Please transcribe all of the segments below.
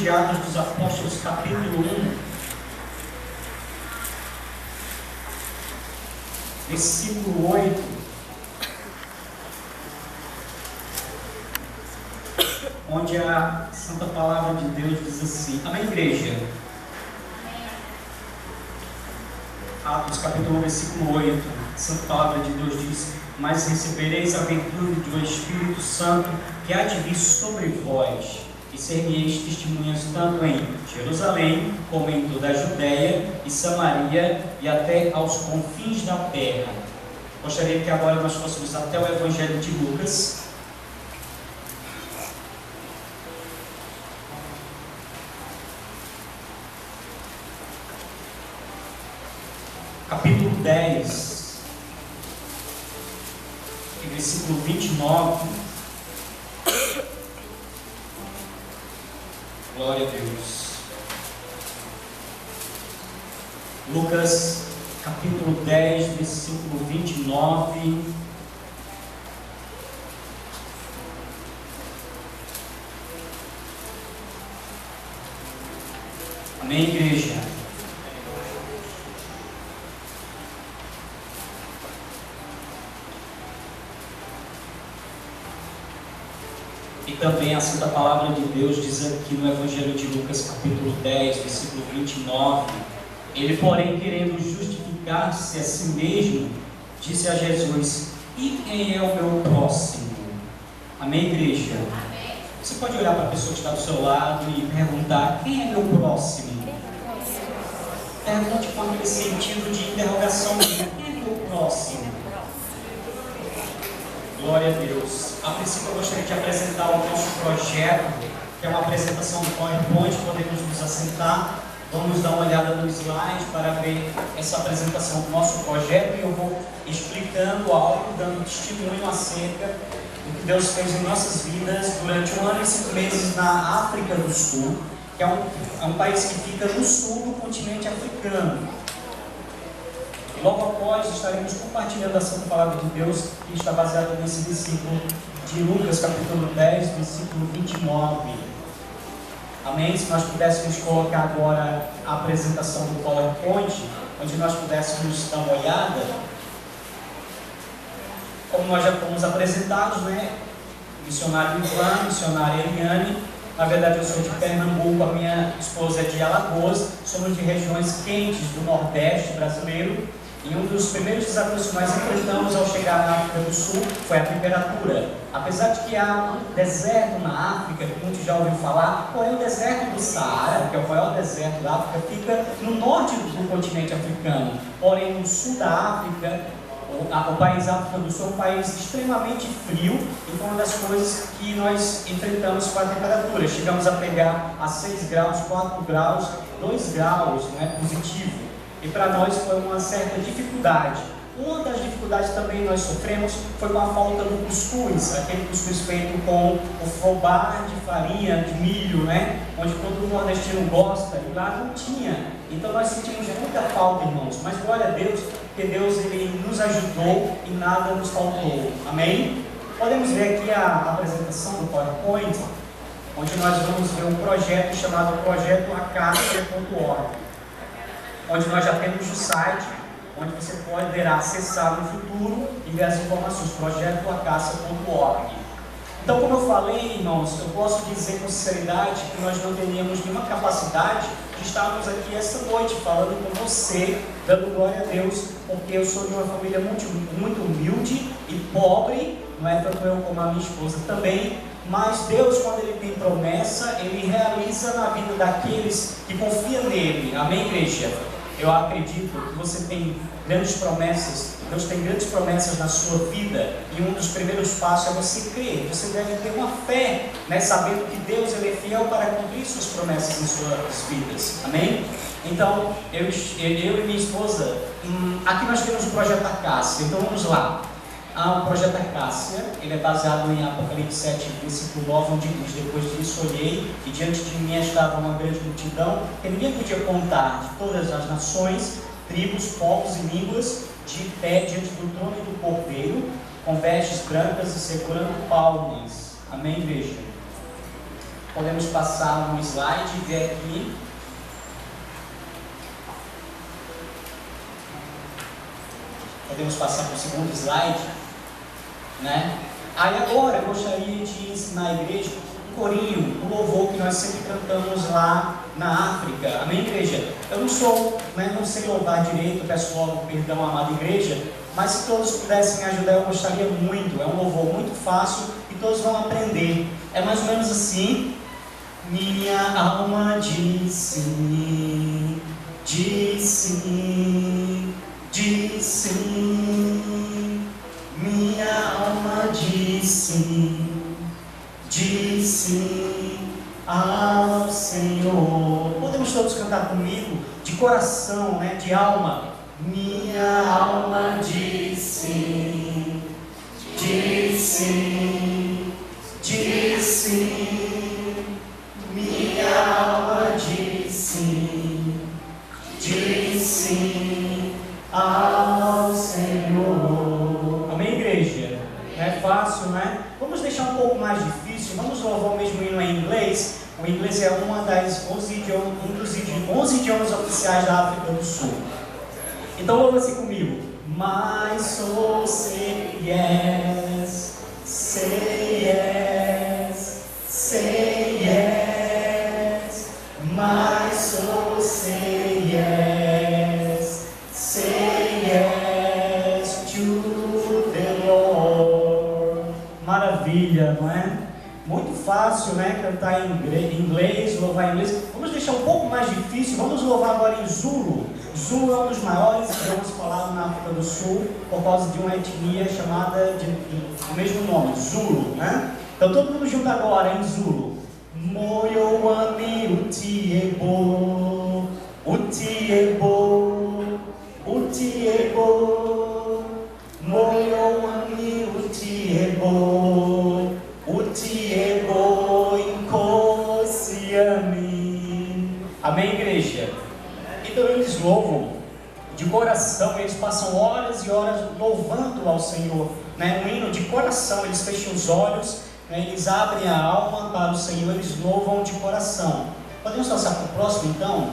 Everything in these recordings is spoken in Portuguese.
de Atos dos Apóstolos, capítulo 1, versículo 8, onde a Santa Palavra de Deus diz assim: amém, igreja? Atos capítulo 1, versículo 8, a Santa Palavra de Deus diz: mas recebereis a virtude do Espírito Santo que há de vir sobre vós, e ser-me-eis testemunhas tanto em Jerusalém, como em toda a Judéia e Samaria, e até aos confins da terra. Gostaria que agora nós fôssemos até o Evangelho de Lucas, capítulo 10, versículo 29. Glória a Deus. Lucas capítulo 10, versículo 29. Amém, igreja? E também a Santa Palavra de Deus diz aqui no Evangelho de Lucas, capítulo 10, versículo 29, ele, porém, querendo justificar-se a si mesmo, disse a Jesus: e quem é o meu próximo? Amém, igreja? Amém. Você pode olhar para a pessoa que está do seu lado e perguntar: quem é meu próximo? Pergunte com aquele sentido de interrogação: quem é meu próximo? Glória a Deus. A princípio eu gostaria de apresentar o nosso projeto, que é uma apresentação do PowerPoint. Podemos nos assentar, vamos dar uma olhada no slide para ver essa apresentação do nosso projeto, e eu vou explicando algo, dando testemunho acerca do que Deus fez em nossas vidas durante 1 ano e 5 meses na África do Sul, que é um país que fica no sul do continente africano. Logo após, estaremos compartilhando a Santa Palavra de Deus, que está baseada nesse versículo de Lucas, capítulo 10, versículo 29. Amém? Se nós pudéssemos colocar agora a apresentação do PowerPoint, onde nós pudéssemos dar uma olhada. Como nós já fomos apresentados, né? Missionário Ivan, missionária Eliane. Na verdade, eu sou de Pernambuco, a minha esposa é de Alagoas. Somos de regiões quentes do Nordeste brasileiro. E um dos primeiros desafios que nós enfrentamos ao chegar na África do Sul foi a temperatura. Apesar de que há um deserto na África, que muitos já ouviram falar, porém o deserto do Saara, que é o maior deserto da África, fica no norte do continente africano. Porém, no sul da África, o país África do Sul é um país extremamente frio, e foi uma das coisas que nós enfrentamos com a temperatura. Chegamos a pegar a 6 graus, 4 graus, 2 graus, né, positivo. E para nós foi uma certa dificuldade. Uma das dificuldades também nós sofremos foi com a falta do cuscuz, aquele cuscuz feito com o fubá de farinha, de milho, né? Onde todo nordestino gosta, e lá não tinha. Então nós sentimos muita falta, irmãos. Mas glória a Deus, porque Deus ele nos ajudou e nada nos faltou. Amém? Podemos ver aqui a apresentação do PowerPoint, onde nós vamos ver um projeto chamado Projeto Acacia.org. Onde nós já temos o site, onde você poderá acessar no futuro e ver as informações, projetoacacia.org. Então, como eu falei, irmãos, eu posso dizer com sinceridade que nós não teríamos nenhuma capacidade de estarmos aqui esta noite falando com você, dando glória a Deus, porque eu sou de uma família muito humilde e pobre, não é tanto eu como a minha esposa também. Mas Deus, quando Ele tem promessa, Ele realiza na vida daqueles que confiam nele. Amém, igreja? Eu acredito que você tem grandes promessas, Deus tem grandes promessas na sua vida, e um dos primeiros passos é você crer. Você deve ter uma fé, né, sabendo que Deus ele é fiel para cumprir suas promessas em suas vidas. Amém? Então, eu e minha esposa, aqui nós temos o Projeto Acácia. Então vamos lá. O Projeto Acácia, ele é baseado em Apocalipse 7, versículo 9, onde diz: depois disso olhei, e diante de mim estava uma grande multidão, que ninguém podia contar, de todas as nações, tribos, povos e línguas, de pé diante do trono e do Cordeiro, com vestes brancas e segurando palmas. Amém, igreja? Podemos passar um slide e ver aqui. Podemos passar para o segundo slide, né? Aí agora eu gostaria de ensinar a igreja um corinho, um louvor que nós sempre cantamos lá na África. Amém, igreja? Eu não sei louvar direito, peço logo perdão, amada igreja, mas se todos pudessem me ajudar, eu gostaria muito. É um louvor muito fácil e todos vão aprender. É mais ou menos assim. Minha alma diz sim, diz sim, diz sim. Minha alma diz sim ao Senhor. Podemos todos cantar comigo, de coração, né, de alma. Minha alma diz sim, diz sim, diz sim. Minha alma diz sim ao Senhor. Amém, igreja? Não é fácil, né? Vamos deixar um pouco mais difícil. Vamos louvar o mesmo hino em inglês. O inglês é uma das 11 idiomas oficiais da África do Sul. Então louva assim comigo. My soul say yes, say yes, say yes. My soul say yes, say yes to the Lord. Maravilha, não é? Muito fácil, né? Cantar em inglês, louvar em inglês. Vamos deixar um pouco mais difícil. Vamos louvar agora em Zulu. Zulu é um dos maiores idiomas falados na África do Sul, por causa de uma etnia chamada do mesmo nome, Zulu, né? Então todo mundo junto agora em Zulu. Moyo wami utiebo, utiebo, utiebo. Moyo wami utiebo, utiebo inkosiami. Amém, igreja? Então eles louvam de coração, eles passam horas e horas louvando ao Senhor, né? Um hino de coração, eles fecham os olhos, né? Eles abrem a alma para o Senhor, eles louvam de coração. Podemos passar para o próximo então?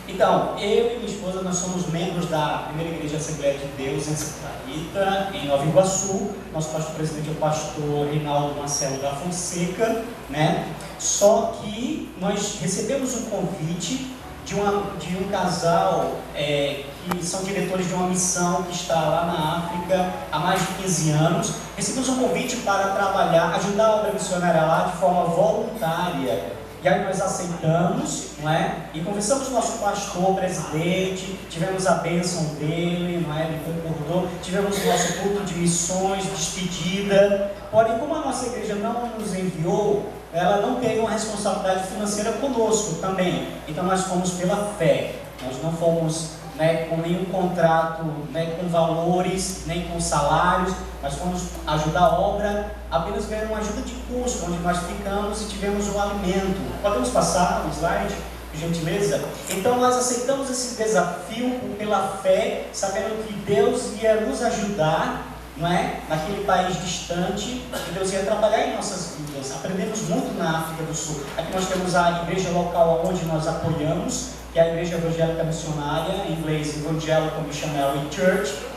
Então, eu e minha esposa, nós somos membros da Primeira Igreja Assembleia de Deus em Santa Rita, em Nova Iguaçu. Nosso pastor presidente é o pastor Reinaldo Marcelo da Fonseca, né? Só que nós recebemos um convite de um casal que são diretores de uma missão que está lá na África há mais de 15 anos. Recebemos um convite para trabalhar, ajudar a obra missionária lá de forma voluntária. E aí nós aceitamos, não é? E conversamos com o nosso pastor, presidente, tivemos a bênção dele, não é? Ele concordou, tivemos o nosso culto de missões, despedida. Porém, como a nossa igreja não nos enviou, ela não teve uma responsabilidade financeira conosco também. Então nós fomos pela fé, nós não fomos, né, com nenhum contrato, né, com valores, nem com salários. Nós fomos ajudar a obra, apenas ganhando uma ajuda de custo, onde nós ficamos e tivemos um alimento. Podemos passar o slide, por gentileza? Então nós aceitamos esse desafio pela fé, sabendo que Deus ia nos ajudar, não é? Naquele país distante, que Deus ia trabalhar em nossas vidas. Aprendemos muito na África do Sul. Aqui nós temos a igreja local onde nós apoiamos, que é a Igreja Evangélica Missionária, em inglês Evangelical Missionary Church.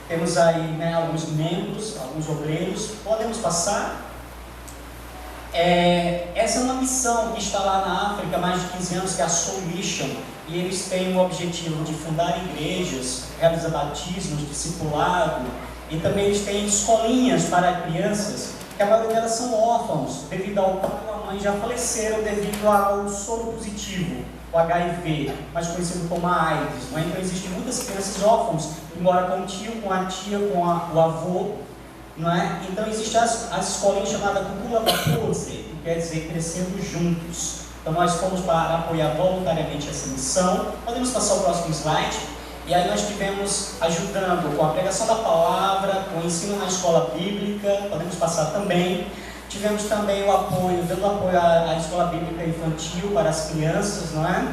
Temos aí, né, alguns membros, alguns obreiros. Podemos passar? Essa é uma missão que está lá na África há mais de 15 anos, que é a Soul Mission. E eles têm o objetivo de fundar igrejas, realizar batismos, discipulado. E também eles têm escolinhas para crianças, que a maioria delas são órfãos, devido ao pai ou a mãe já faleceram devido ao soro positivo, o HIV, mais conhecido como a AIDS. Não é? Então existem muitas crianças órfãos, embora com o tio, com a tia, com o avô. Não é? Então existem as escolinhas chamadas Kukula Bapose, que quer dizer crescendo juntos. Então nós fomos para apoiar voluntariamente essa missão. Podemos passar o próximo slide? E aí nós tivemos ajudando com a pregação da palavra, com o ensino na escola bíblica. Podemos passar também. Tivemos também o apoio, dando apoio à escola bíblica infantil para as crianças, não é?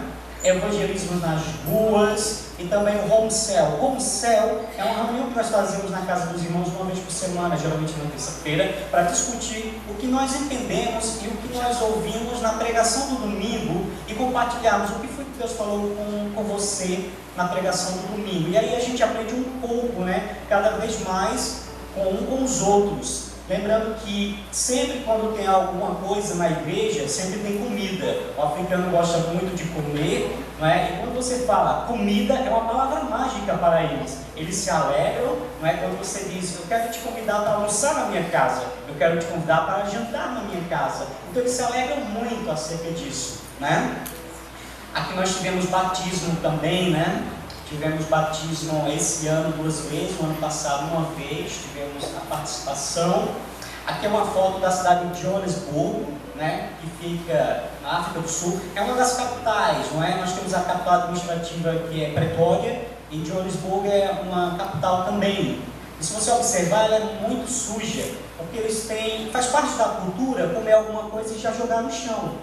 evangelismo nas ruas e também o home cell. O home cell é uma reunião que nós fazemos na casa dos irmãos uma vez por semana, geralmente na terça-feira, para discutir o que nós entendemos e o que nós ouvimos na pregação do domingo e compartilharmos o que foi que Deus falou com você na pregação do domingo. E aí a gente aprende um pouco, né, cada vez mais com os outros. Lembrando que sempre quando tem alguma coisa na igreja, sempre tem comida. O africano gosta muito de comer, não é? E quando você fala comida, é uma palavra mágica para eles. Eles se alegram, não é? Quando você diz, eu quero te convidar para almoçar na minha casa, eu quero te convidar para jantar na minha casa. Então eles se alegram muito acerca disso, né? Aqui nós tivemos batismo também, né? Tivemos batismo esse ano 2 vezes, no ano passado 1 vez, tivemos a participação. Aqui é uma foto da cidade de Joanesburgo, né, que fica na África do Sul. É uma das capitais, não é? Nós temos a capital administrativa que é Pretória, e Joanesburgo é uma capital também. E se você observar, ela é muito suja, porque eles têm, faz parte da cultura comer alguma coisa e já jogar no chão.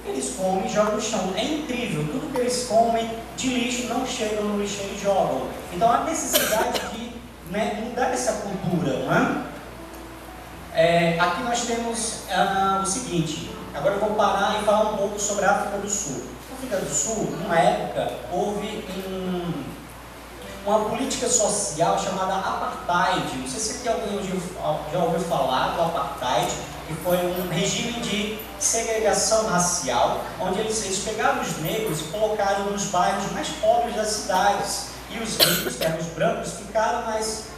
Eles comem e jogam no chão. É incrível, tudo que eles comem de lixo não chegam no lixeiro e jogam. Então há necessidade de, né, mudar essa cultura, não é? Aqui nós temos o seguinte, agora eu vou parar e falar um pouco sobre a África do Sul. A África do Sul, numa época, houve uma política social chamada apartheid. Não sei se aqui alguém já ouviu falar do apartheid, que foi um regime de segregação racial, onde eles pegaram os negros e colocaram nos bairros mais pobres das cidades, e os ricos, que eram os brancos, ficaram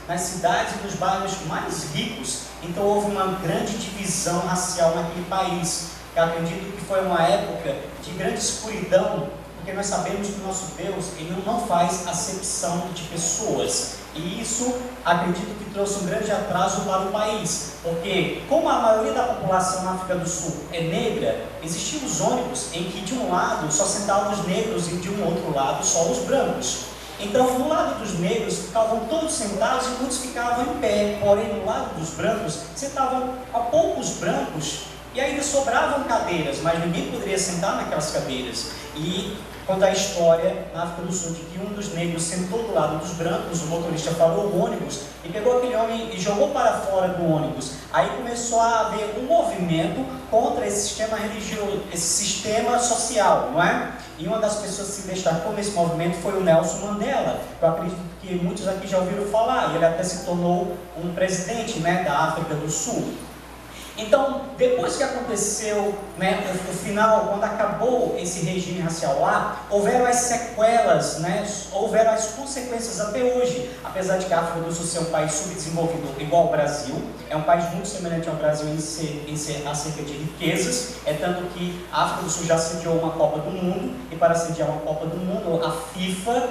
nas cidades e nos bairros mais ricos. Então houve uma grande divisão racial naquele país. Eu acredito que foi uma época de grande escuridão, porque nós sabemos que o nosso Deus, ele não faz acepção de pessoas. E isso, acredito que trouxe um grande atraso para o país, porque como a maioria da população na África do Sul é negra, existiam os ônibus em que de um lado só sentavam os negros e de um outro lado só os brancos. Então, no lado dos negros ficavam todos sentados e muitos ficavam em pé, porém no lado dos brancos sentavam a poucos brancos e ainda sobravam cadeiras, mas ninguém poderia sentar naquelas cadeiras. E conta a história na África do Sul de que um dos negros sentou do lado dos brancos, o motorista parou o ônibus e pegou aquele homem e jogou para fora do ônibus. Aí começou a haver um movimento contra esse sistema religioso, esse sistema social, não é? E uma das pessoas que se destacou nesse movimento foi o Nelson Mandela. Eu acredito que muitos aqui já ouviram falar, e ele até se tornou um presidente, né, da África do Sul. Então, depois que aconteceu, né, o final, quando acabou esse regime racial lá, houveram as sequelas, né, houveram as consequências até hoje. Apesar de que a África do Sul ser um país subdesenvolvido igual ao Brasil, é um país muito semelhante ao Brasil em ser acerca de riquezas, é tanto que a África do Sul já sediou uma Copa do Mundo, e para sediar uma Copa do Mundo, a FIFA,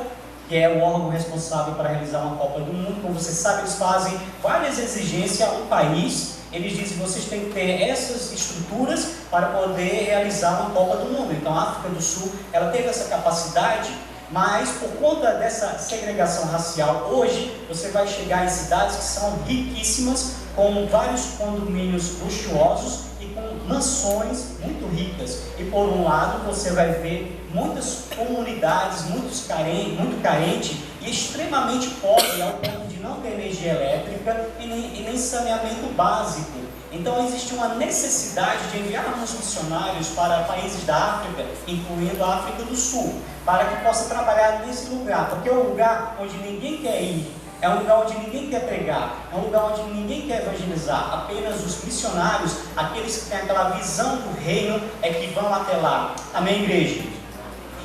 que é o órgão responsável para realizar uma Copa do Mundo, como você sabe, eles fazem várias exigências ao país. Eles dizem que vocês têm que ter essas estruturas para poder realizar uma Copa do Mundo. Então a África do Sul, ela teve essa capacidade, mas por conta dessa segregação racial, hoje você vai chegar em cidades que são riquíssimas, com vários condomínios luxuosos e com mansões muito ricas. E por um lado você vai ver muitas comunidades muito carentes e extremamente pobres, ao ponto de não ter energia elétrica e nem saneamento básico. Então existe uma necessidade de enviarmos missionários para países da África, incluindo a África do Sul, para que possa trabalhar nesse lugar, porque é um lugar onde ninguém quer ir, é um lugar onde ninguém quer pregar, é um lugar onde ninguém quer evangelizar. Apenas os missionários, aqueles que têm aquela visão do reino, é que vão até lá. Amém, igreja?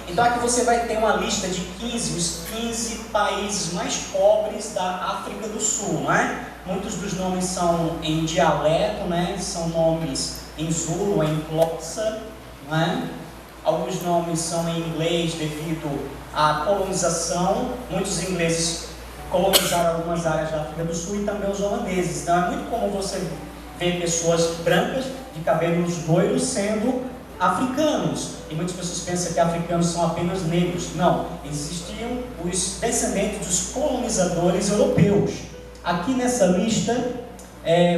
Então aqui você vai ter uma lista de os 15 países mais pobres da África do Sul, não é? Muitos dos nomes são em dialeto, né? São nomes em Zulu, em Xhosa, não é? Alguns nomes são em inglês devido à colonização. Muitos ingleses colonizaram algumas áreas da África do Sul e também os holandeses. Então é muito comum você ver pessoas brancas de cabelos loiros sendo africanos, e muitas pessoas pensam que africanos são apenas negros. Não, existiam os descendentes dos colonizadores europeus. Aqui nessa lista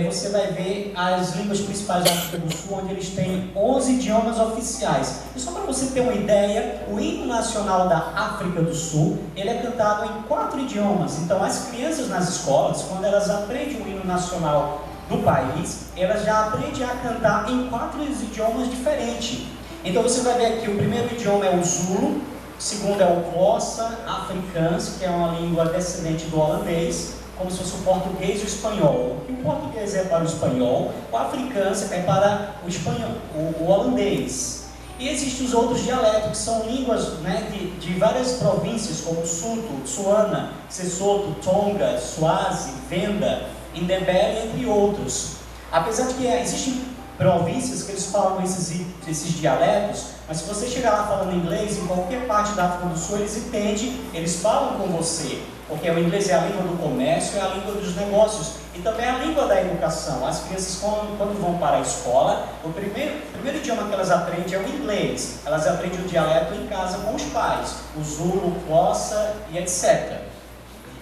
você vai ver as línguas principais da África do Sul, onde eles têm 11 idiomas oficiais. E só para você ter uma ideia, o hino nacional da África do Sul, ele é cantado em 4 idiomas. Então, as crianças nas escolas, quando elas aprendem o hino nacional do país, elas já aprendem a cantar em 4 idiomas diferentes. Então, você vai ver aqui, o primeiro idioma é o Zulu, o segundo é o Xhosa Afrikaans, que é uma língua descendente do holandês, como se fosse o português e o espanhol. O português é para o espanhol, o africano é para o espanhol, o holandês. E existem os outros dialetos, que são línguas, né, de várias províncias, como Suto, Tswana, Sesotho, Tonga, Swazi, Venda, Ndebele, entre outros. Apesar de que existem províncias que eles falam esses dialetos, mas se você chegar lá falando inglês, em qualquer parte da África do Sul, eles entendem, eles falam com você. Porque o inglês é a língua do comércio, é a língua dos negócios e também é a língua da educação. As crianças, quando vão para a escola, o primeiro idioma que elas aprendem é o inglês. Elas aprendem o dialeto em casa com os pais, o Zulu, o Xhosa e etc.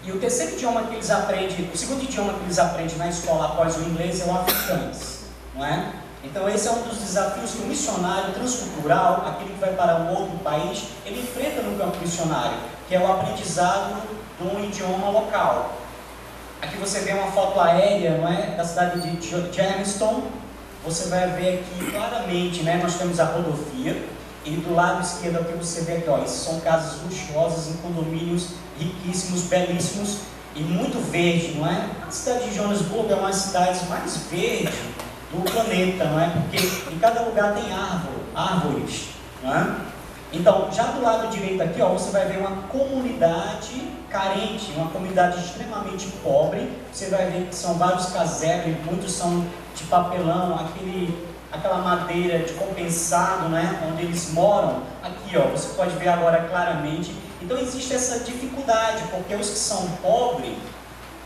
E o terceiro idioma que eles aprendem, o segundo idioma que eles aprendem na escola após o inglês é o afrikaans, não é? Então esse é um dos desafios que o missionário transcultural, aquele que vai para um outro país, ele enfrenta no campo missionário, que é o aprendizado de um idioma local. Aqui você vê uma foto aérea, não é, da cidade de Germiston. Você vai ver aqui claramente, né, nós temos a rodovia, e do lado esquerdo aqui você vê aqui, ó, são casas luxuosas em condomínios riquíssimos, belíssimos e muito verde, não é? A cidade de Joanesburgo é uma das cidades mais verdes do planeta, não é? Porque em cada lugar tem árvores, não é? Então, já do lado direito aqui, ó, você vai ver uma comunidade carente, uma comunidade extremamente pobre. Você vai ver que são vários casebres, muitos são de papelão, aquela madeira de compensado, né, onde eles moram. Aqui, ó, você pode ver agora claramente. Então, existe essa dificuldade, porque os que são pobres,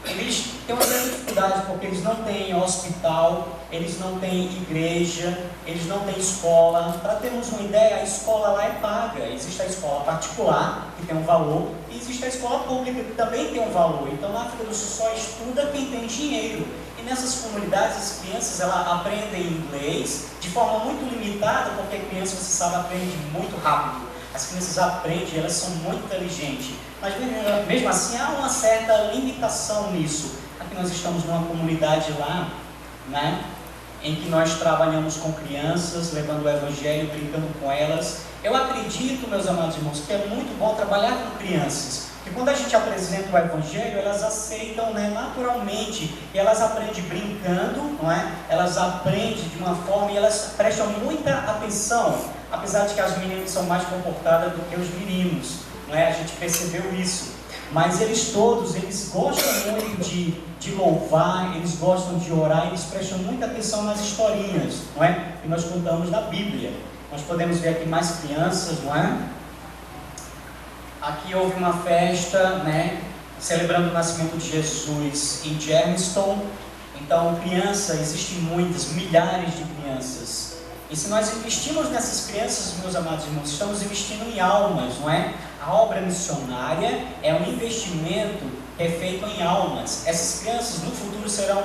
eles têm uma certa dificuldade, porque eles não têm hospital, eles não têm igreja, eles não têm escola. Para termos uma ideia, a escola lá é paga. Existe a escola particular, que tem um valor, e existe a escola pública, que também tem um valor. Então, na África do Sul só estuda quem tem dinheiro. E nessas comunidades, as crianças elas aprendem inglês de forma muito limitada, porque a criança, você sabe, aprende muito rápido. As crianças aprendem, elas são muito inteligentes. Mas mesmo assim há uma certa limitação nisso. Aqui nós estamos numa comunidade lá, né, em que nós trabalhamos com crianças, levando o Evangelho, brincando com elas. Eu acredito, meus amados irmãos, que é muito bom trabalhar com crianças. Porque quando a gente apresenta o Evangelho, elas aceitam, né, naturalmente. E elas aprendem brincando, não é? Elas aprendem de uma forma e elas prestam muita atenção. Apesar de que as meninas são mais comportadas do que os meninos, não é? A gente percebeu isso. Mas eles todos, eles gostam muito de louvar, eles gostam de orar, eles prestam muita atenção nas historinhas, não é? Que nós contamos da Bíblia. Nós podemos ver aqui mais crianças, não é? Aqui houve uma festa, né, celebrando o nascimento de Jesus em Germiston. Então, existem muitas, milhares de crianças. E se nós investimos nessas crianças, meus amados irmãos, estamos investindo em almas, não é? A obra missionária é um investimento que é feito em almas. Essas crianças no futuro serão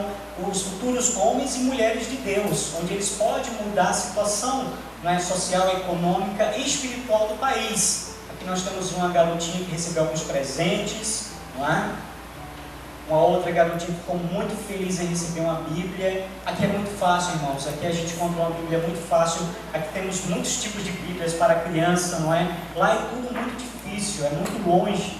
os futuros homens e mulheres de Deus, onde eles podem mudar a situação, não é, social, econômica e espiritual do país. Aqui nós temos uma garotinha que recebeu alguns presentes, não é? Uma outra garotinha que ficou muito feliz em receber uma Bíblia. Aqui é muito fácil, irmãos. Aqui a gente encontra uma Bíblia muito fácil. Aqui temos muitos tipos de Bíblias para criança, não é? Lá é tudo muito difícil, é muito longe.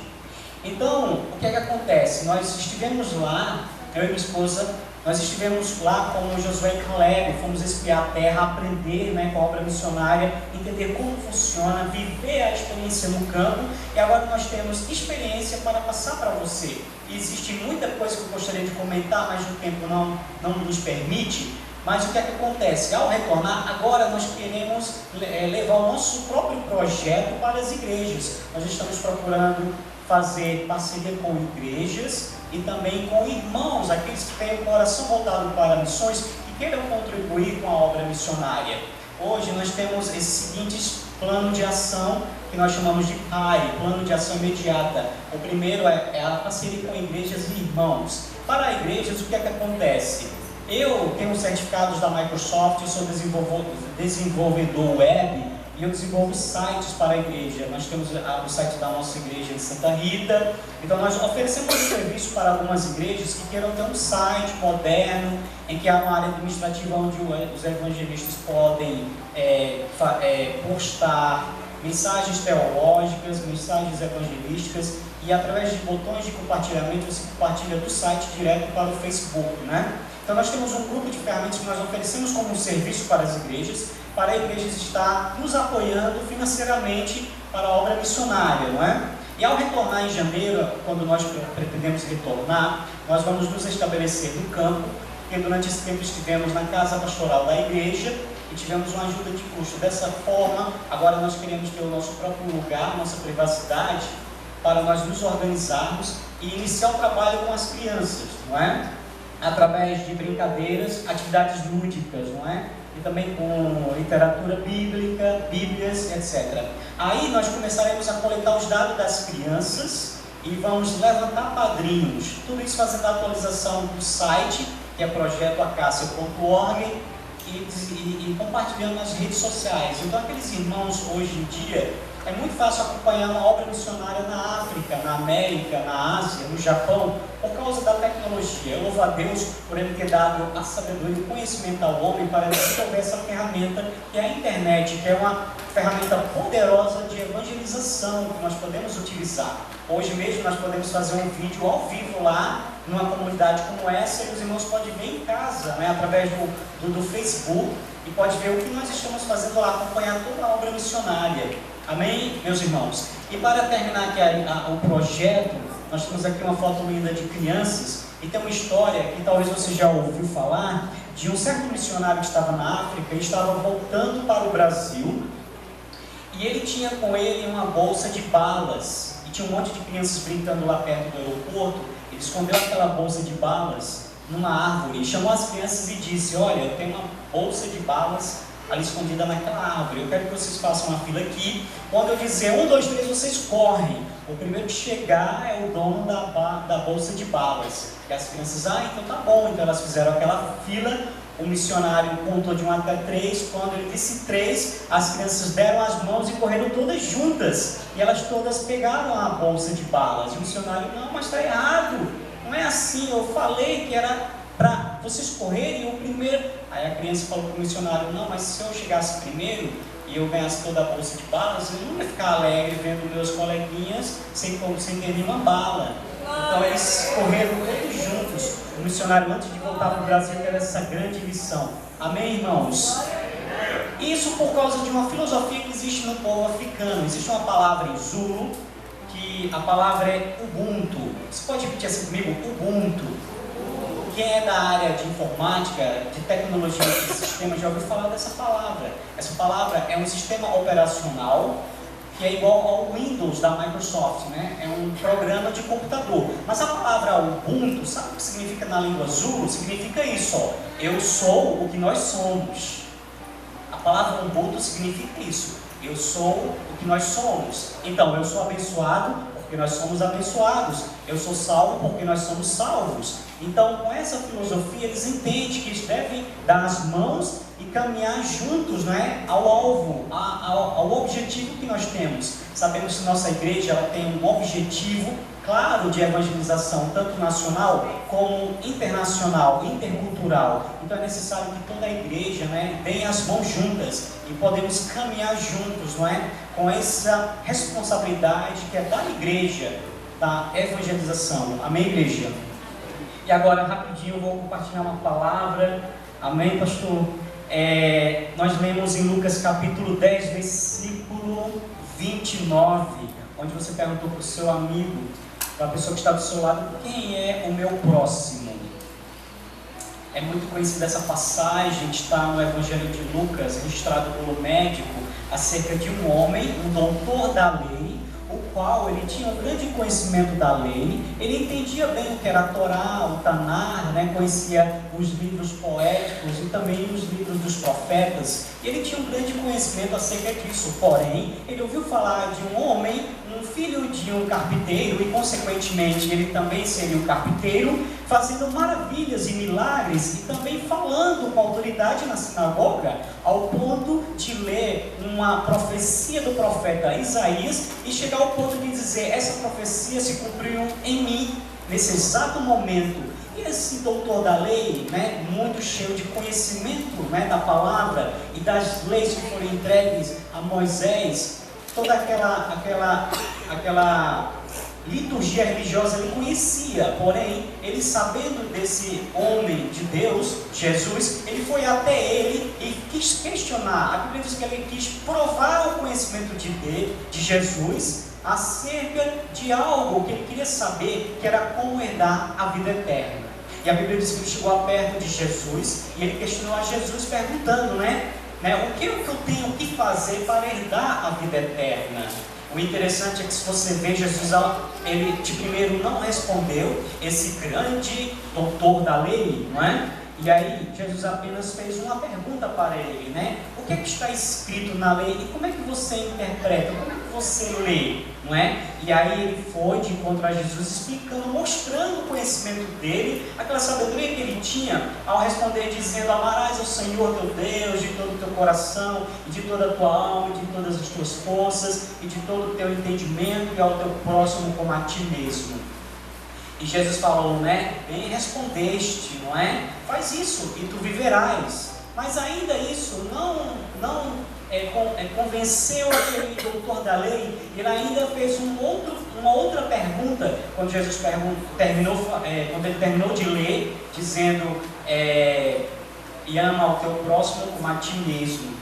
Então, o que é que acontece? Nós estivemos lá, eu e minha esposa, nós estivemos lá com Josué e Caleb, fomos espiar a terra, aprender, né, com a obra missionária, entender como funciona, viver a experiência no campo, e agora nós temos experiência para passar para você. E existe muita coisa que eu gostaria de comentar, mas o tempo não nos permite. Mas o que é que acontece? Ao retornar, agora nós queremos levar o nosso próprio projeto para as igrejas. Nós estamos procurando fazer parceria com igrejas e também com irmãos, aqueles que têm o coração voltado para missões e queiram contribuir com a obra missionária. Hoje nós temos esses seguintes planos de ação que nós chamamos de PAI, Plano de Ação Imediata. O primeiro é a parceria com igrejas e irmãos. Para igrejas, o que é que acontece? Eu tenho certificados da Microsoft, eu sou desenvolvedor web e eu desenvolvo sites para a igreja. Nós temos o site da nossa igreja de Santa Rita. Então nós oferecemos um serviço para algumas igrejas que queiram ter um site moderno, em que há uma área administrativa onde os evangelistas podem postar mensagens teológicas, mensagens evangelísticas, e através de botões de compartilhamento você compartilha do site direto para o Facebook, né? Então nós temos um grupo de ferramentas que nós oferecemos como um serviço para as igrejas, para a igreja estar nos apoiando financeiramente para a obra missionária, não é? E ao retornar em janeiro, quando nós pretendemos retornar, nós vamos nos estabelecer no campo, porque durante esse tempo estivemos na casa pastoral da igreja e tivemos uma ajuda de custo. Dessa forma, agora nós queremos ter o nosso próprio lugar, nossa privacidade, para nós nos organizarmos e iniciar o trabalho com as crianças, não é? Através de brincadeiras, atividades lúdicas, não é? E também com literatura bíblica, bíblias, etc. Aí nós começaremos a coletar os dados das crianças e vamos levantar padrinhos. Tudo isso fazendo a atualização do site, que é projetoacacia.org, e compartilhando nas redes sociais. Então aqueles irmãos hoje em dia, é muito fácil acompanhar uma obra missionária na África, na América, na Ásia, no Japão, por causa da tecnologia. Eu louvo a Deus por Ele ter dado a sabedoria e o conhecimento ao homem para desenvolver essa ferramenta, que é a internet, que é uma ferramenta poderosa de evangelização que nós podemos utilizar. Hoje mesmo nós podemos fazer um vídeo ao vivo lá, numa comunidade como essa, e os irmãos podem ver em casa, né, através do Facebook, e pode ver o que nós estamos fazendo lá, acompanhar toda a obra missionária. Amém, meus irmãos? E para terminar aqui o projeto, nós temos aqui uma foto linda de crianças, e tem uma história que talvez você já ouviu falar, de um certo missionário que estava na África e estava voltando para o Brasil, e ele tinha com ele uma bolsa de balas, e tinha um monte de crianças brincando lá perto do aeroporto. Ele escondeu aquela bolsa de balas numa árvore, e chamou as crianças e disse: olha, eu tenho uma bolsa de balas ali escondida naquela árvore, eu quero que vocês façam uma fila aqui, quando eu dizer 1, 2, 3, vocês correm, o primeiro que chegar é o dono da bolsa de balas. E as crianças, então tá bom. Então elas fizeram aquela fila, o missionário contou de 1 até 3, quando ele disse 3, as crianças deram as mãos e correram todas juntas, e elas todas pegaram a bolsa de balas, e o missionário: não, mas está errado, não é assim, eu falei que era para vocês correrem o primeiro. Aí a criança falou para o missionário: não, mas se eu chegasse primeiro e eu ganhasse toda a bolsa de balas, eu não ia ficar alegre vendo meus coleguinhas sem ter nenhuma bala. Então eles correram todos juntos. O missionário, antes de voltar para o Brasil, teve essa grande lição. Amém, irmãos? Isso por causa de uma filosofia que existe no povo africano. Existe uma palavra em Zulu, que a palavra é Ubuntu. Você pode repetir assim comigo? Ubuntu. Quem é da área de informática, de tecnologia de sistemas, já ouviu falar dessa palavra. Essa palavra é um sistema operacional que é igual ao Windows da Microsoft, né? É um programa de computador. Mas a palavra Ubuntu, sabe o que significa na língua Zulu? Significa isso, ó: eu sou o que nós somos. A palavra Ubuntu significa isso: eu sou o que nós somos. Então, eu sou abençoado porque nós somos abençoados. Eu sou salvo porque nós somos salvos. Então, com essa filosofia, eles entendem que eles devem dar as mãos e caminhar juntos, né, ao alvo, ao objetivo que nós temos. Sabemos que nossa igreja ela tem um objetivo claro de evangelização, tanto nacional como internacional, intercultural. Então é necessário que toda a igreja, né, dê as mãos juntas e podemos caminhar juntos, não é, com essa responsabilidade que é da igreja, da evangelização. Amém, igreja? E agora, rapidinho, eu vou compartilhar uma palavra. Amém, pastor? Nós lemos em Lucas capítulo 10, versículo 29, onde você perguntou para o seu amigo, para a pessoa que está do seu lado: quem é o meu próximo? É muito conhecida essa passagem, está no Evangelho de Lucas, registrado pelo médico, acerca de um homem, um doutor da lei, o qual ele tinha um grande conhecimento da lei. Ele entendia bem o que era a Torá, o Tanar, né? Conhecia os livros poéticos e também os livros dos profetas. Ele tinha um grande conhecimento acerca disso, porém, ele ouviu falar de um homem, um filho de um carpinteiro, e consequentemente ele também seria um carpinteiro, fazendo maravilhas e milagres e também falando com autoridade na sinagoga, ao ponto de ler uma profecia do profeta Isaías e chegar ao ponto de dizer: essa profecia se cumpriu em mim, nesse exato momento. E esse doutor da lei, muito cheio de conhecimento, da palavra e das leis que foram entregues a Moisés, toda aquela liturgia religiosa ele conhecia, porém, ele sabendo desse homem de Deus, Jesus, ele foi até ele e quis questionar. A Bíblia diz que ele quis provar o conhecimento de Jesus acerca de algo que ele queria saber, que era como herdar a vida eterna. E a Bíblia diz que ele chegou perto de Jesus e ele questionou a Jesus perguntando, o que eu tenho que fazer para herdar a vida eterna? O interessante é que, se você vê, Jesus, ele de primeiro não respondeu, esse grande doutor da lei, não é? E aí Jesus apenas fez uma pergunta para ele, o que é que está escrito na lei e como é que você interpreta, como é que você lê, não é? E aí ele foi de encontro a Jesus explicando, mostrando o conhecimento dele, aquela sabedoria que ele tinha, ao responder dizendo: amarás ao Senhor teu Deus de todo o teu coração, e de toda a tua alma, e de todas as tuas forças, e de todo o teu entendimento, e ao teu próximo como a ti mesmo. E Jesus falou, bem respondeste, não é? Faz isso e tu viverás. Mas ainda isso não convenceu aquele doutor da lei. Ele ainda fez uma outra pergunta, quando Jesus quando ele terminou de ler, dizendo, e ama ao teu próximo como a ti mesmo.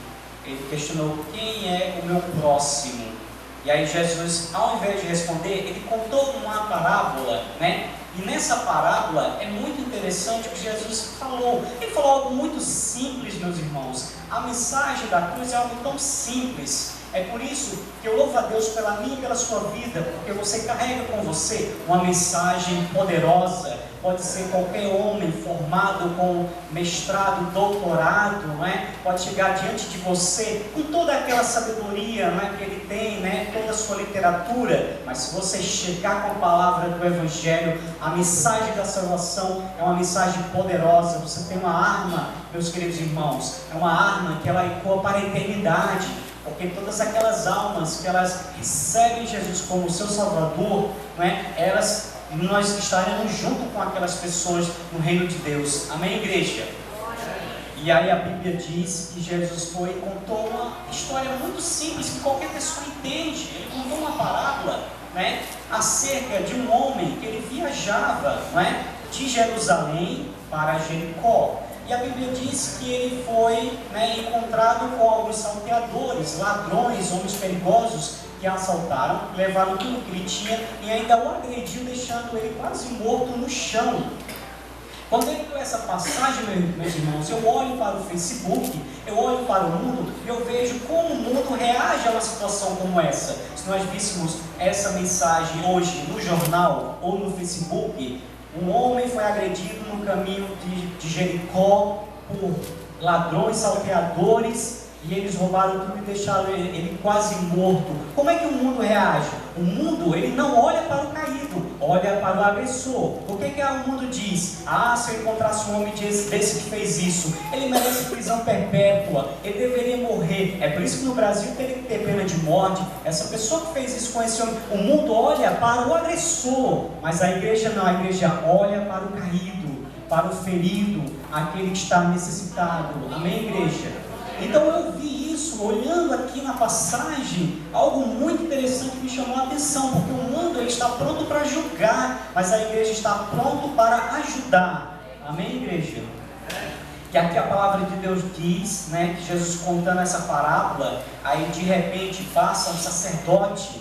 Ele questionou: quem é o meu próximo? E aí Jesus, ao invés de responder, ele contou uma parábola, E nessa parábola é muito interessante o que Jesus falou. Ele falou algo muito simples, meus irmãos. A mensagem da cruz é algo tão simples. É por isso que eu louvo a Deus pela minha e pela sua vida, porque você carrega com você uma mensagem poderosa. Pode ser qualquer homem formado com mestrado, doutorado, Pode chegar diante de você com toda aquela sabedoria, que ele tem, toda a sua literatura. Mas se você chegar com a palavra do Evangelho, a mensagem da salvação é uma mensagem poderosa. Você tem uma arma, meus queridos irmãos, é uma arma que ela ecoa para a eternidade. Porque todas aquelas almas que elas recebem Jesus como seu Salvador, nós estaremos junto com aquelas pessoas no reino de Deus. Amém, igreja? E aí a Bíblia diz que Jesus foi e contou uma história muito simples que qualquer pessoa entende. Ele contou uma parábola, acerca de um homem que ele viajava, de Jerusalém para Jericó. E a Bíblia diz que ele foi encontrado com alguns salteadores, ladrões, homens perigosos, que assaltaram, levaram tudo que ele tinha e ainda o agrediu, deixando ele quase morto no chão. Quando eu leio essa passagem, meus irmãos, eu olho para o Facebook, eu olho para o mundo e eu vejo como o mundo reage a uma situação como essa. Se nós víssemos essa mensagem hoje no jornal ou no Facebook: um homem foi agredido no caminho de Jericó por ladrões, salteadores, e eles roubaram tudo e deixaram ele quase morto. Como é que o mundo reage? O mundo, ele não olha para o caído, olha para o agressor. O que o mundo diz? Se eu encontrasse um homem desse que fez isso, ele merece prisão perpétua, ele deveria morrer. É por isso que no Brasil teria que ter pena de morte. Essa pessoa que fez isso com esse homem, o mundo olha para o agressor, mas a igreja não, a igreja olha para o caído, para o ferido, aquele que está necessitado. Amém, igreja? Então eu vi isso, olhando aqui na passagem, algo muito interessante que me chamou a atenção, porque o mundo ele está pronto para julgar, mas a igreja está pronto para ajudar. Amém, igreja? Que aqui a palavra de Deus diz, que Jesus contando essa parábola, aí de repente passa um sacerdote,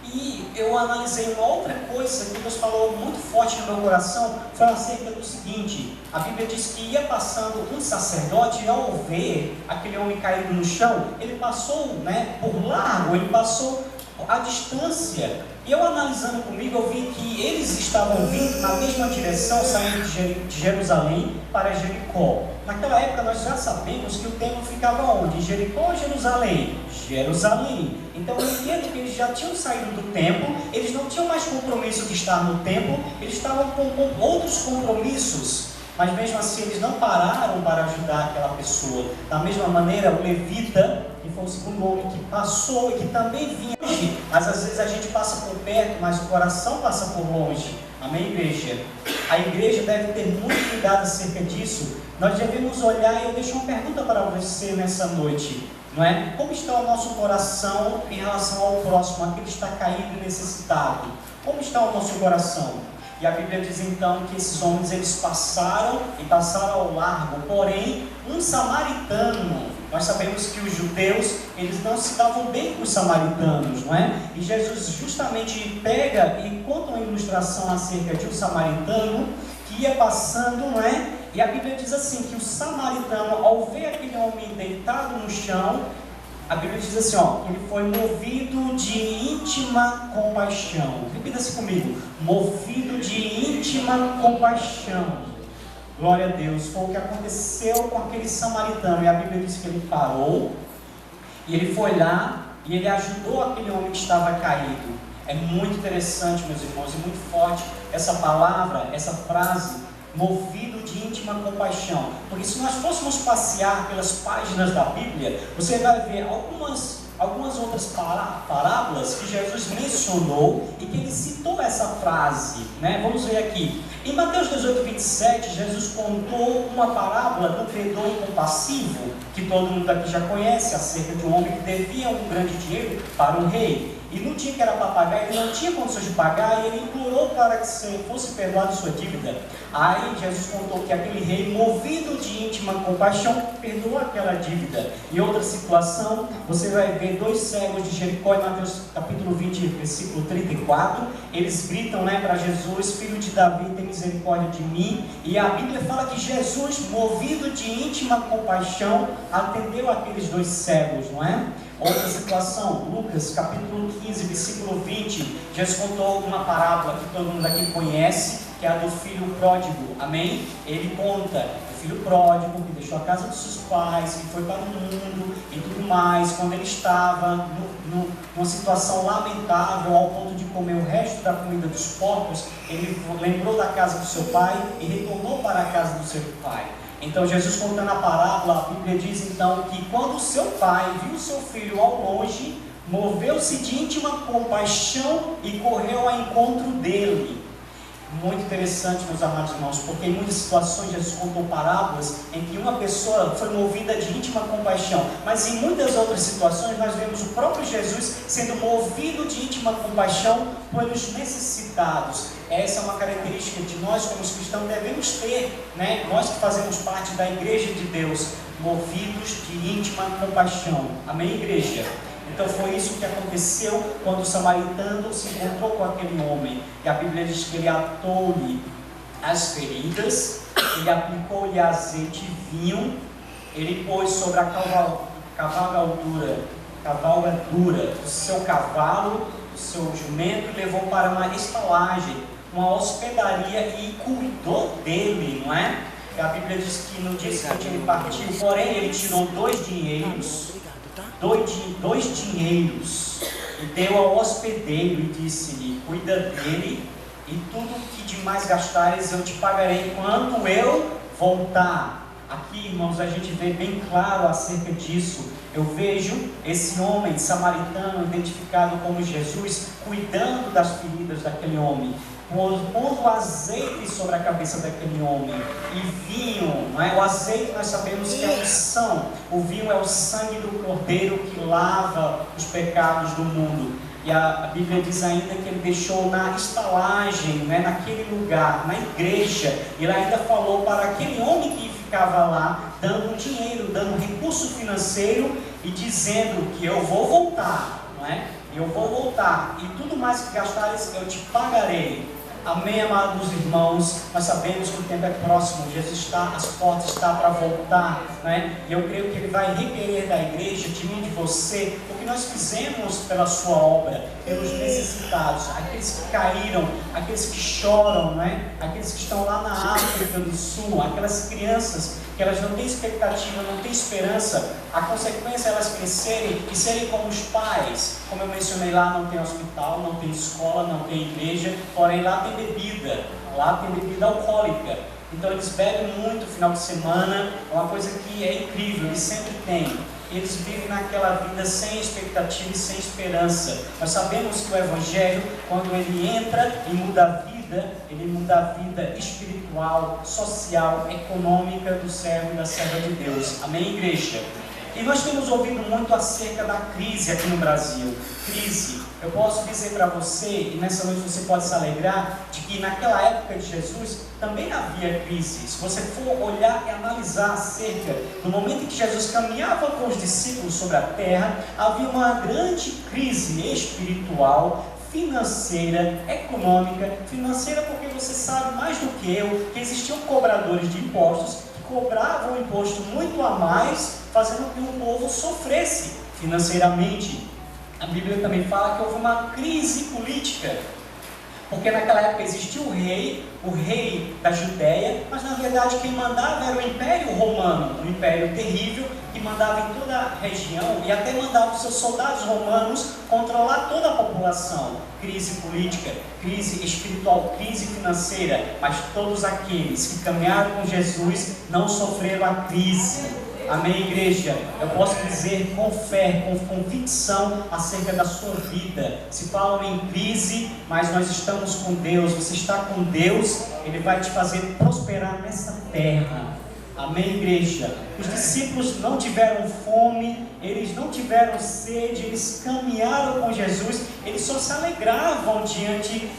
E eu analisei uma outra coisa que Deus falou muito forte no meu coração, foi acerca do seguinte: a Bíblia diz que ia passando um sacerdote e ao ver aquele homem caído no chão, ele passou por largo, ele passou a distância. E eu analisando comigo, eu vi que eles estavam vindo na mesma direção, saindo de Jerusalém para Jericó. Naquela época nós já sabemos que o templo ficava onde? Jericó ou Jerusalém? Jerusalém. Então eu entendo que eles já tinham saído do templo, eles não tinham mais compromisso de estar no templo, eles estavam com outros compromissos. Mas mesmo assim eles não pararam para ajudar aquela pessoa. Da mesma maneira, o levita, que foi o segundo homem que passou e que também vinha longe, mas às vezes a gente passa por perto, mas o coração passa por longe. Amém, igreja? A igreja deve ter muito cuidado acerca disso. Nós devemos olhar, e eu deixo uma pergunta para você nessa noite, não é? Como está o nosso coração em relação ao próximo, aquele que está caído e necessitado? Como está o nosso coração? E a Bíblia diz então que esses homens eles passaram ao largo, porém um samaritano, nós sabemos que os judeus eles não se davam bem com os samaritanos, não é? E Jesus justamente pega e conta uma ilustração acerca de um samaritano que ia passando, não é? E a Bíblia diz assim, que o samaritano, ao ver aquele homem deitado no chão, a Bíblia diz assim, ele foi movido de íntima compaixão. Repita-se comigo, movido de íntima compaixão. Glória a Deus, foi o que aconteceu com aquele samaritano. E a Bíblia diz que ele parou, e ele foi lá, e ele ajudou aquele homem que estava caído. É muito interessante, meus irmãos, e muito forte essa palavra, essa frase, movido de íntima compaixão. Porque se nós fôssemos passear pelas páginas da Bíblia, você vai ver algumas outras parábolas que Jesus mencionou e que ele citou essa frase, né? Vamos ver aqui. Em Mateus 18, 27, Jesus contou uma parábola do credor incompassivo, que todo mundo aqui já conhece, acerca de um homem que devia um grande dinheiro para um rei. E no dia que era para pagar, ele não tinha condições de pagar, e ele implorou para que fosse perdoado sua dívida. Aí Jesus contou que aquele rei, movido de íntima compaixão, perdoou aquela dívida. Em outra situação, você vai ver dois cegos de Jericó, em Mateus capítulo 20, versículo 34. Eles gritam, né, para Jesus: filho de Davi, tem misericórdia de mim. E a Bíblia fala que Jesus, movido de íntima compaixão, atendeu aqueles dois cegos, não é? Outra situação, Lucas capítulo 15, versículo 20, Jesus contou uma parábola que todo mundo aqui conhece, que é a do filho pródigo, amém? Ele conta o filho pródigo que deixou a casa dos seus pais, que foi para o mundo e tudo mais. Quando ele estava numa situação lamentável, ao ponto de comer o resto da comida dos porcos, ele lembrou da casa do seu pai e retornou para a casa do seu pai. Então Jesus, contando a parábola, a Bíblia diz então que quando o seu pai viu o seu filho ao longe, moveu-se de íntima compaixão e correu ao encontro dele. Muito interessante, meus amados irmãos, porque em muitas situações Jesus contou parábolas em que uma pessoa foi movida de íntima compaixão, mas em muitas outras situações nós vemos o próprio Jesus sendo movido de íntima compaixão pelos necessitados. Essa é uma característica de nós como cristãos devemos ter, né? Nós que fazemos parte da igreja de Deus, movidos de íntima compaixão. Amém, igreja? Então foi isso que aconteceu quando o samaritano se encontrou com aquele homem. E a Bíblia diz que ele atou-lhe as feridas, ele aplicou-lhe azeite e vinho, ele pôs sobre a cavalgadura do seu cavalo, do seu jumento, e levou para uma estalagem, uma hospedaria, e cuidou dele, não é? E a Bíblia diz que no dia seguinte ele partiu, porém ele tirou dois dinheiros e deu ao hospedeiro e disse-lhe: cuida dele, e tudo que demais gastares eu te pagarei quando eu voltar. Aqui, irmãos, a gente vê bem claro acerca disso. Eu vejo esse homem samaritano identificado como Jesus, cuidando das feridas daquele homem, pondo azeite sobre a cabeça daquele homem, e vinho, não é? O azeite nós sabemos que é unção, o vinho é o sangue do Cordeiro que lava os pecados do mundo. E a Bíblia diz ainda que ele deixou na estalagem, né, naquele lugar, na igreja, e ele ainda falou para aquele homem que ficava lá, dando dinheiro, dando recurso financeiro, e dizendo que eu vou voltar, não é? Eu vou voltar, e tudo mais que gastares eu te pagarei Amém, amados irmãos? Nós sabemos que o tempo é próximo, Jesus está, as portas estão para voltar, né? E eu creio que Ele vai requerer da igreja, de mim, de você, o que nós fizemos pela sua obra, pelos necessitados, aqueles que caíram, aqueles que choram, né? Aqueles que estão lá na África do Sul, aquelas crianças que elas não têm expectativa, não têm esperança, a consequência é elas crescerem e serem como os pais. Como eu mencionei lá, não tem hospital, não tem escola, não tem igreja, porém lá tem bebida alcoólica. Então eles bebem muito no final de semana, é uma coisa que é incrível, eles sempre têm. Eles vivem naquela vida sem expectativa e sem esperança. Nós sabemos que o Evangelho, quando ele entra e muda a vida, ele muda a vida espiritual, social, econômica do servo e da serva de Deus. Amém, igreja? E nós temos ouvido muito acerca da crise aqui no Brasil. Crise. Eu posso dizer para você, e nessa noite você pode se alegrar, de que naquela época de Jesus também havia crise. Se você for olhar e analisar acerca do momento em que Jesus caminhava com os discípulos sobre a terra, havia uma grande crise espiritual, financeira, econômica. Financeira porque você sabe mais do que eu, que existiam cobradores de impostos, que cobravam um imposto muito a mais, fazendo com que o povo sofresse financeiramente. A Bíblia também fala que houve uma crise política, porque naquela época existia o rei da Judéia, mas na verdade quem mandava era o Império Romano, um império terrível, que mandava em toda a região e até mandava os seus soldados romanos controlar toda a população. Crise política, crise espiritual, crise financeira, mas todos aqueles que caminharam com Jesus não sofreram a crise. Amém, igreja? Eu posso dizer com fé, com convicção acerca da sua vida. Se falam em crise, mas nós estamos com Deus. Você está com Deus, Ele vai te fazer prosperar nessa terra. Amém, igreja? Os discípulos não tiveram fome, eles não tiveram sede, eles caminharam com Jesus, eles só se alegravam diante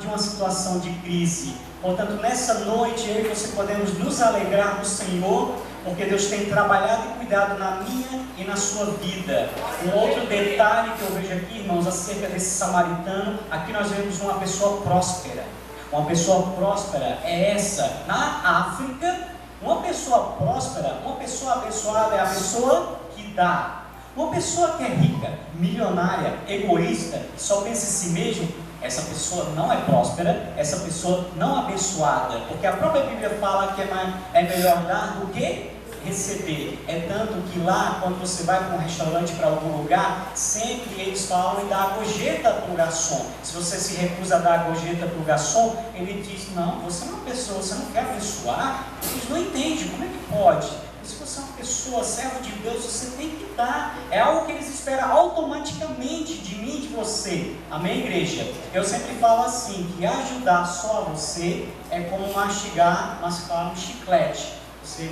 de uma situação de crise. Portanto, nessa noite, eu e você podemos nos alegrar no Senhor, porque Deus tem trabalhado e cuidado na minha e na sua vida. Um outro detalhe que eu vejo aqui, irmãos, acerca desse samaritano, aqui nós vemos uma pessoa próspera. Uma pessoa próspera é essa. Na África, uma pessoa próspera, uma pessoa abençoada é a pessoa que dá. Uma pessoa que é rica, milionária, egoísta, que só pensa em si mesmo, essa pessoa não é próspera, essa pessoa não é abençoada, porque a própria Bíblia fala que é melhor dar do que receber. É tanto que lá, quando você vai para um restaurante, para algum lugar, sempre eles falam em dar a gorjeta para o garçom. Se você se recusa a dar a gorjeta para o garçom, ele diz: não, você não é uma pessoa, você não quer abençoar. Eles não entendem, como é que pode? Se você é uma pessoa, servo de Deus, você tem que dar. É algo que eles esperam automaticamente de mim e de você. Amém, igreja? Eu sempre falo assim, que ajudar só a você é como mascar um chiclete. Você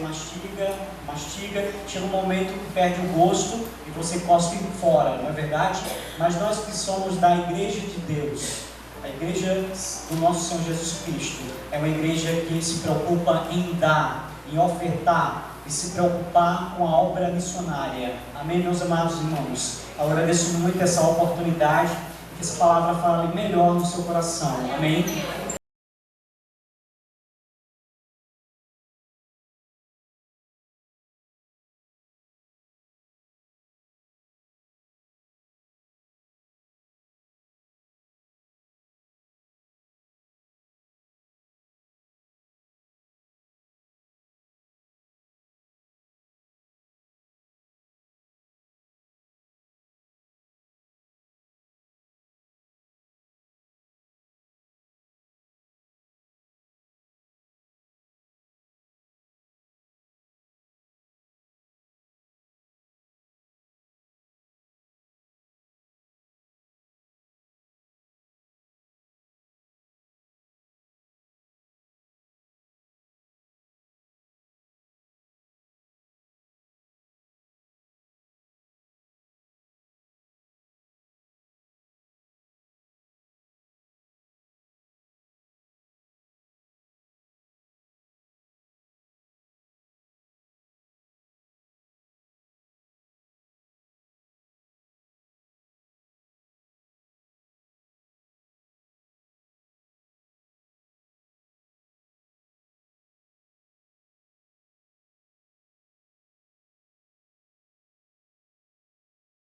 mastiga, chega um momento que perde o gosto e você cospe fora, não é verdade? Mas nós que somos da igreja de Deus, a igreja do nosso Senhor Jesus Cristo, é uma igreja que se preocupa em dar, em ofertar, e se preocupar com a obra missionária. Amém, meus amados irmãos? Eu agradeço muito essa oportunidade, que essa palavra fale melhor no seu coração. Amém?